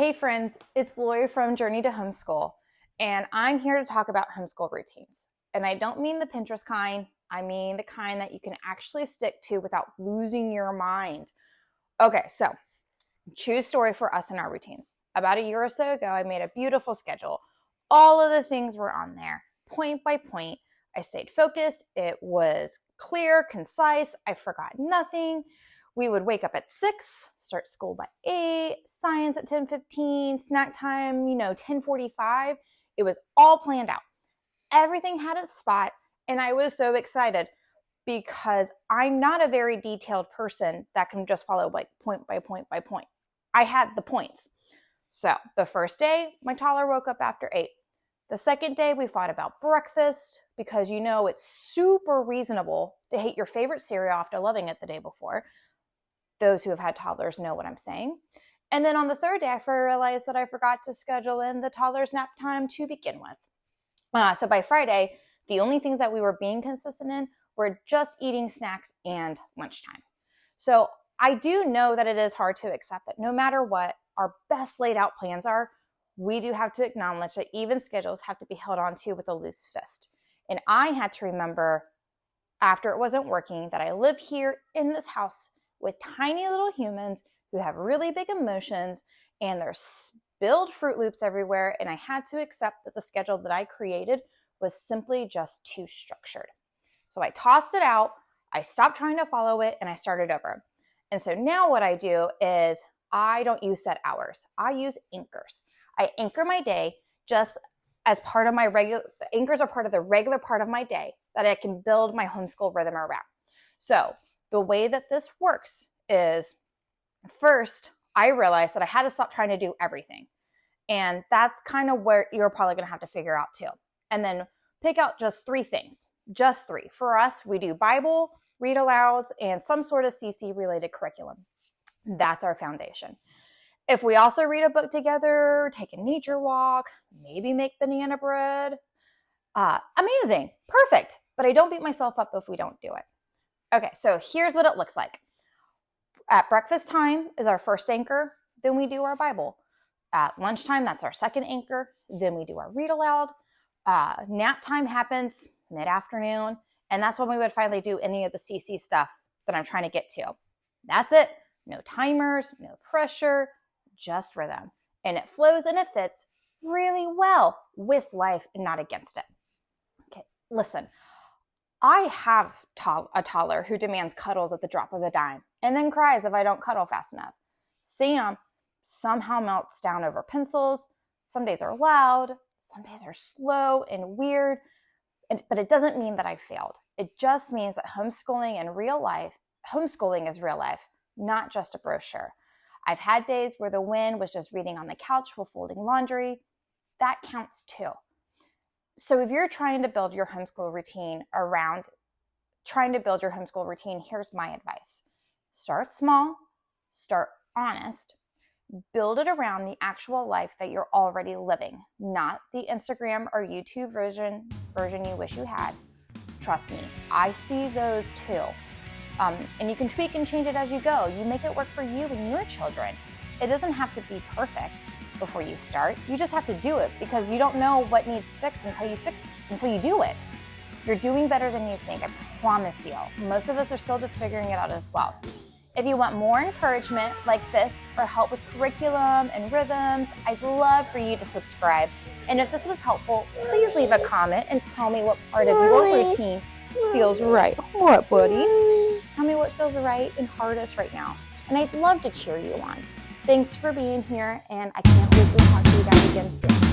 Hey friends, it's Lori from Journey to Homeschool, and I'm here to talk about homeschool routines. And I don't mean the Pinterest kind, I mean the kind that you can actually stick to without losing your mind. Okay, so true story for us and our routines. About a year or so ago, I made a beautiful schedule. All of the things were on there, point by point. I stayed focused. It was clear, concise. I forgot nothing. We would wake up at 6, start school by 8, science at 10:15, snack time, 10:45. It was all planned out. Everything had its spot, and I was so excited because I'm not a very detailed person that can just follow like point by point by point. I had the points. So the first day, my toddler woke up after 8. The second day, we thought about breakfast because it's super reasonable to hate your favorite cereal after loving it the day before. Those who have had toddlers know what I'm saying. And then on the third day, I realized that I forgot to schedule in the toddler's nap time to begin with. So by Friday, the only things that we were being consistent in were just eating snacks and lunchtime. So I do know that it is hard to accept that no matter what our best laid out plans are, we do have to acknowledge that even schedules have to be held onto with a loose fist. And I had to remember after it wasn't working that I live here in this house with tiny little humans who have really big emotions, and there's spilled Fruit Loops everywhere, and I had to accept that the schedule that I created was simply just too structured. So I tossed it out, I stopped trying to follow it, and I started over. And so now what I do is I don't use set hours. I use anchors. I anchor my day just as part of my anchors are part of the regular part of my day that I can build my homeschool rhythm around. So the way that this works is, first, I realized that I had to stop trying to do everything. And that's kind of where you're probably going to have to figure out too. And then pick out just 3 things, just 3. For us, we do Bible, read alouds, and some sort of CC related curriculum. That's our foundation. If we also read a book together, take a nature walk, maybe make banana bread, amazing, perfect. But I don't beat myself up if we don't do it. Okay, so here's what it looks like. At breakfast time is our first anchor, then we do our Bible. At lunchtime, that's our second anchor, then we do our read aloud. Nap time happens mid-afternoon, and that's when we would finally do any of the CC stuff that I'm trying to get to. That's it. No timers, no pressure, just rhythm. And it flows and it fits really well with life and not against it. Okay, listen. I have a toddler who demands cuddles at the drop of a dime and then cries if I don't cuddle fast enough. Sam somehow melts down over pencils. Some days are loud, some days are slow and weird, but it doesn't mean that I failed. It just means that homeschooling is real life, not just a brochure. I've had days where the win was just reading on the couch while folding laundry. That counts too. So if you're trying to build your homeschool routine, here's my advice. Start small, start honest, build it around the actual life that you're already living, not the Instagram or YouTube version you wish you had. Trust me, I see those too. And you can tweak and change it as you go. You make it work for you and your children. It doesn't have to be perfect before you start. You just have to do it because you don't know what needs fixed until you do it. You're doing better than you think, I promise you. Most of us are still just figuring it out as well. If you want more encouragement like this or help with curriculum and rhythms, I'd love for you to subscribe. And if this was helpful, please leave a comment and tell me what part of your routine feels right. What, buddy? Tell me what feels right and hardest right now. And I'd love to cheer you on. Thanks for being here, and I can't wait to talk to you guys again soon.